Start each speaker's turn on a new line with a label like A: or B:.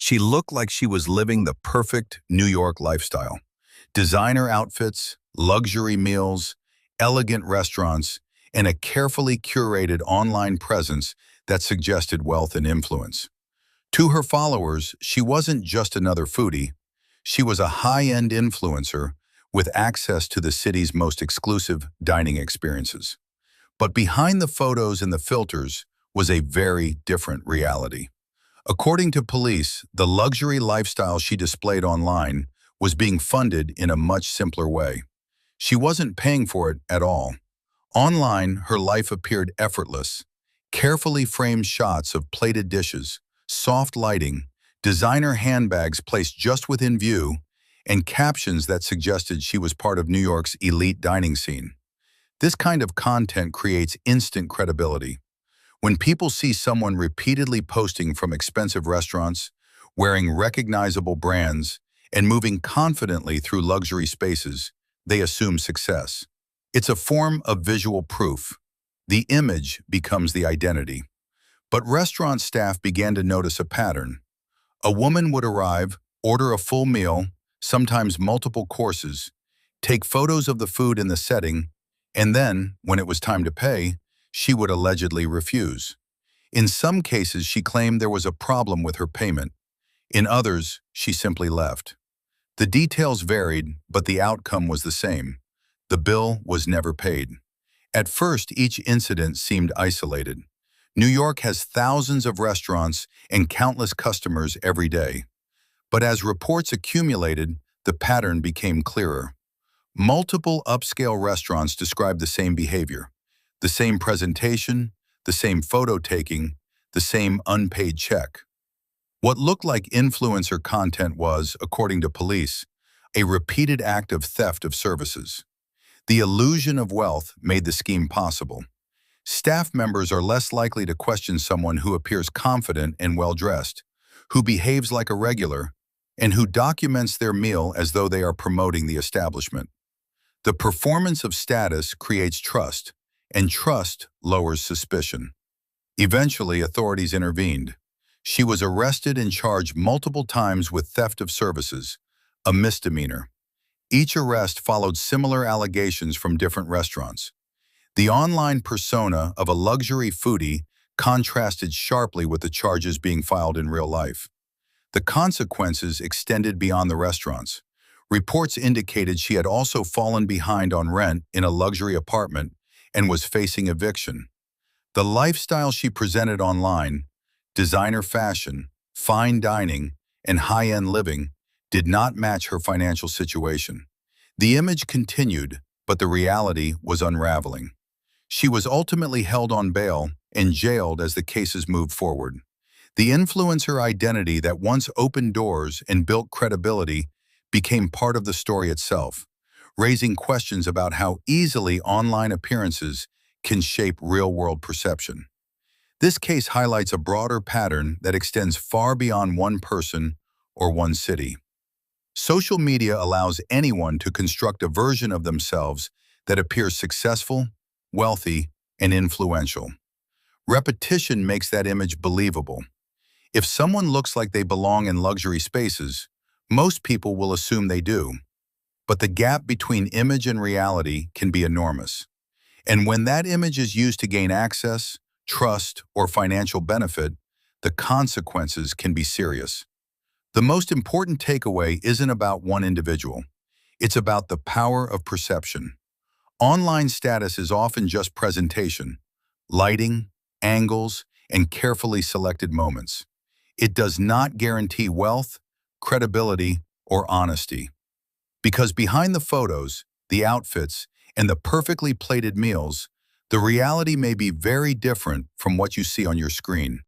A: She looked like she was living the perfect New York lifestyle. Designer outfits, luxury meals, elegant restaurants, and a carefully curated online presence that suggested wealth and influence. To her followers, she wasn't just another foodie. She was a high-end influencer with access to the city's most exclusive dining experiences. But behind the photos and the filters was a very different reality. According to police, the luxury lifestyle she displayed online was being funded in a much simpler way. She wasn't paying for it at all. Online, her life appeared effortless. Carefully framed shots of plated dishes, soft lighting, designer handbags placed just within view, and captions that suggested she was part of New York's elite dining scene. This kind of content creates instant credibility. When people see someone repeatedly posting from expensive restaurants, wearing recognizable brands, and moving confidently through luxury spaces, they assume success. It's a form of visual proof. The image becomes the identity. But restaurant staff began to notice a pattern. A woman would arrive, order a full meal, sometimes multiple courses, take photos of the food in the setting, and then, when it was time to pay, she would allegedly refuse. In some cases, she claimed there was a problem with her payment. In others, she simply left. The details varied, but the outcome was the same. The bill was never paid. At first, each incident seemed isolated. New York has thousands of restaurants and countless customers every day. But as reports accumulated, the pattern became clearer. Multiple upscale restaurants described the same behavior. The same presentation, the same photo taking, the same unpaid check. What looked like influencer content was, according to police, a repeated act of theft of services. The illusion of wealth made the scheme possible. Staff members are less likely to question someone who appears confident and well-dressed, who behaves like a regular, and who documents their meal as though they are promoting the establishment. The performance of status creates trust, and trust lowers suspicion. Eventually, authorities intervened. She was arrested and charged multiple times with theft of services, a misdemeanor. Each arrest followed similar allegations from different restaurants. The online persona of a luxury foodie contrasted sharply with the charges being filed in real life. The consequences extended beyond the restaurants. Reports indicated she had also fallen behind on rent in a luxury apartment and was facing eviction. The lifestyle she presented online, designer fashion, fine dining, and high-end living, did not match her financial situation. The image continued, but the reality was unraveling. She was ultimately held on bail and jailed as the cases moved forward. The influencer identity that once opened doors and built credibility became part of the story itself, raising questions about how easily online appearances can shape real-world perception. This case highlights a broader pattern that extends far beyond one person or one city. Social media allows anyone to construct a version of themselves that appears successful, wealthy, and influential. Repetition makes that image believable. If someone looks like they belong in luxury spaces, most people will assume they do. But the gap between image and reality can be enormous. And when that image is used to gain access, trust, or financial benefit, the consequences can be serious. The most important takeaway isn't about one individual. It's about the power of perception. Online status is often just presentation, lighting, angles, and carefully selected moments. It does not guarantee wealth, credibility, or honesty. Because behind the photos, the outfits, and the perfectly plated meals, the reality may be very different from what you see on your screen.